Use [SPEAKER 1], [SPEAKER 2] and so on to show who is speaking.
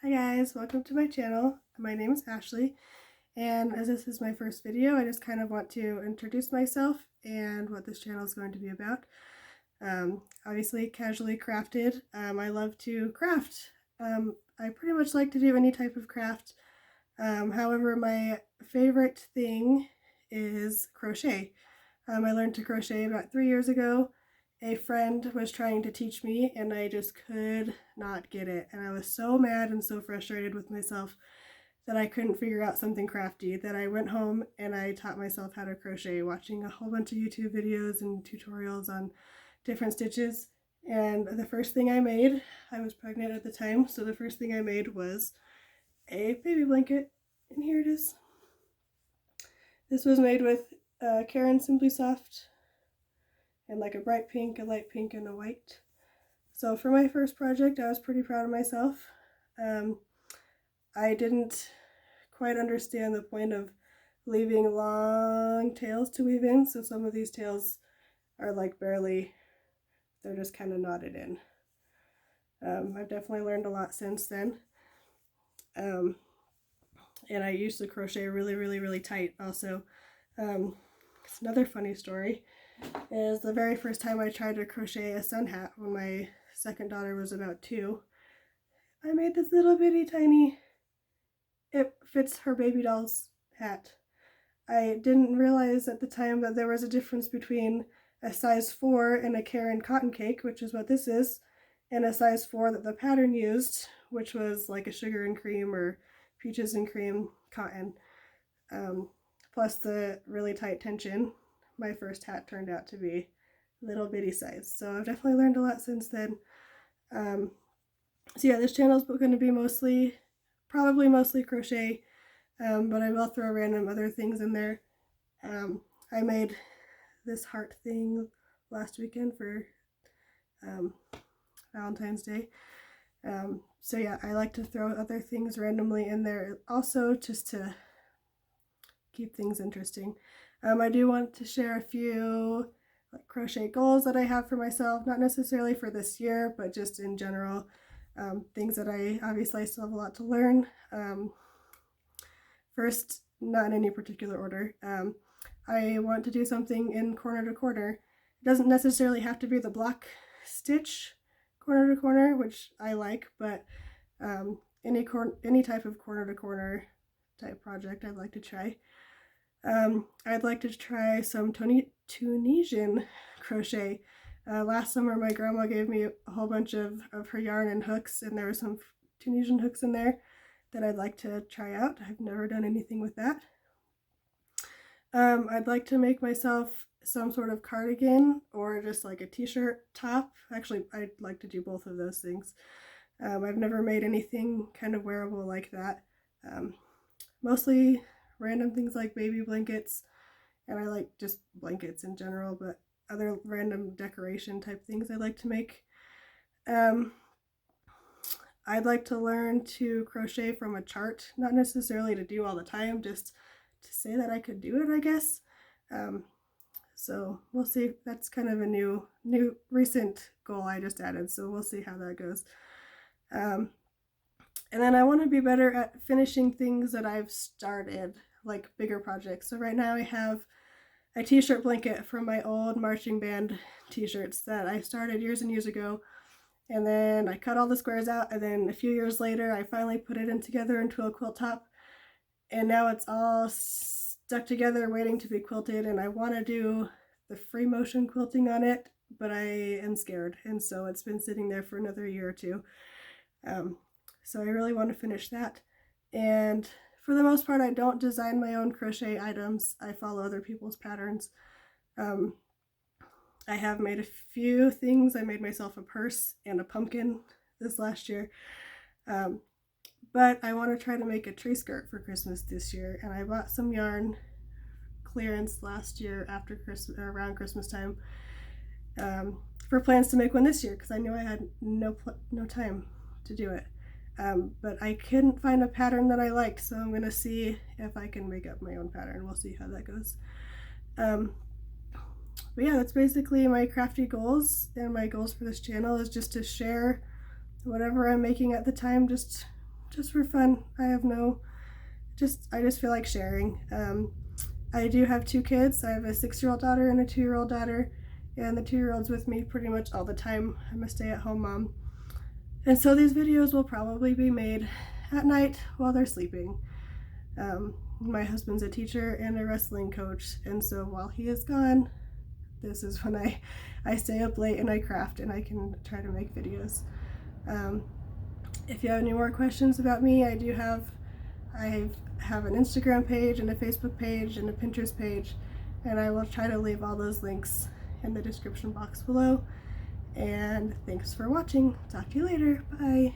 [SPEAKER 1] Hi guys, welcome to my channel. My name is Ashley, and as this is my first video, I just kind of want to introduce myself and what this channel is going to be about. Obviously, casually crafted. I love to craft. I pretty much like to do any type of craft. However, my favorite thing is crochet. I learned to crochet about 3 years ago. A friend was trying to teach me and I just could not get it. And I was so mad and so frustrated with myself that I couldn't figure out something crafty that I went home and I taught myself how to crochet, watching a whole bunch of YouTube videos and tutorials on different stitches. And the first thing I made, I was pregnant at the time, so the first thing I made was a baby blanket, and here it is. This was made with Karen Simply Soft and like a bright pink, a light pink, and a white. So for my first project, I was pretty proud of myself. I didn't quite understand the point of leaving long tails to weave in, so some of these tails are like barely, they're just kind of knotted in. I've definitely learned a lot since then. And I used to crochet really tight also. It's another funny story. Is the very first time I tried to crochet a sun hat when my second daughter was about 2. I made this little bitty tiny, it fits her baby doll's hat. I didn't realize at the time that there was a difference between a size 4 and a Karen cotton cake, which is what this is, and a size 4 that the pattern used, which was like a sugar and cream or peaches and cream cotton, plus the really tight tension. My first hat turned out to be little bitty size. So I've definitely learned a lot since then. So yeah, this channel is going to be probably mostly crochet, but I will throw random other things in there. I made this heart thing last weekend for Valentine's Day. So yeah, I like to throw other things randomly in there also just to keep things interesting. I do want to share a few crochet goals that I have for myself, not necessarily for this year, but just in general, things that obviously still have a lot to learn. First, not in any particular order, I want to do something in corner to corner. It doesn't necessarily have to be the block stitch corner to corner, which I like, but any type of corner to corner type project I'd like to try. I'd like to try some Tunisian crochet. Last summer my grandma gave me a whole bunch of her yarn and hooks, and there were some Tunisian hooks in there that I'd like to try out. I've never done anything with that. I'd like to make myself some sort of cardigan or just like a t-shirt top. Actually, I'd like to do both of those things. I've never made anything kind of wearable like that. Mostly random things like baby blankets, and I like just blankets in general, but other random decoration type things I like to make. I'd like to learn to crochet from a chart, not necessarily to do all the time, just to say that I could do it, I guess. So we'll see. That's kind of a new recent goal I just added, so we'll see how that goes. And then I want to be better at finishing things that I've started, like bigger projects. So right now I have a t-shirt blanket from my old marching band t-shirts that I started years and years ago. And then I cut all the squares out, and then a few years later I finally put it together into a quilt top. And now it's all stuck together waiting to be quilted, and I want to do the free motion quilting on it, but I am scared, and so it's been sitting there for another year or two. So I really want to finish that. And for the most part, I don't design my own crochet items. I follow other people's patterns. I have made a few things. I made myself a purse and a pumpkin this last year. But I want to try to make a tree skirt for Christmas this year, and I bought some yarn clearance last year after Christmas, or around Christmas time, for plans to make one this year because I knew I had no time to do it. But I couldn't find a pattern that I liked, so I'm gonna see if I can make up my own pattern. We'll see how that goes. But yeah, that's basically my crafty goals, and my goals for this channel is just to share whatever I'm making at the time, just just for fun. I just feel like sharing. I do have 2 kids. I have a 6-year-old daughter and a 2-year-old daughter, and the 2-year-old's with me pretty much all the time. I'm a stay-at-home mom. And so these videos will probably be made at night while they're sleeping. My husband's a teacher and a wrestling coach, and so while he is gone, this is when I stay up late and I craft and I can try to make videos. If you have any more questions about me, I have an Instagram page and a Facebook page and a Pinterest page, and I will try to leave all those links in the description box below. And thanks for watching. Talk to you later. Bye.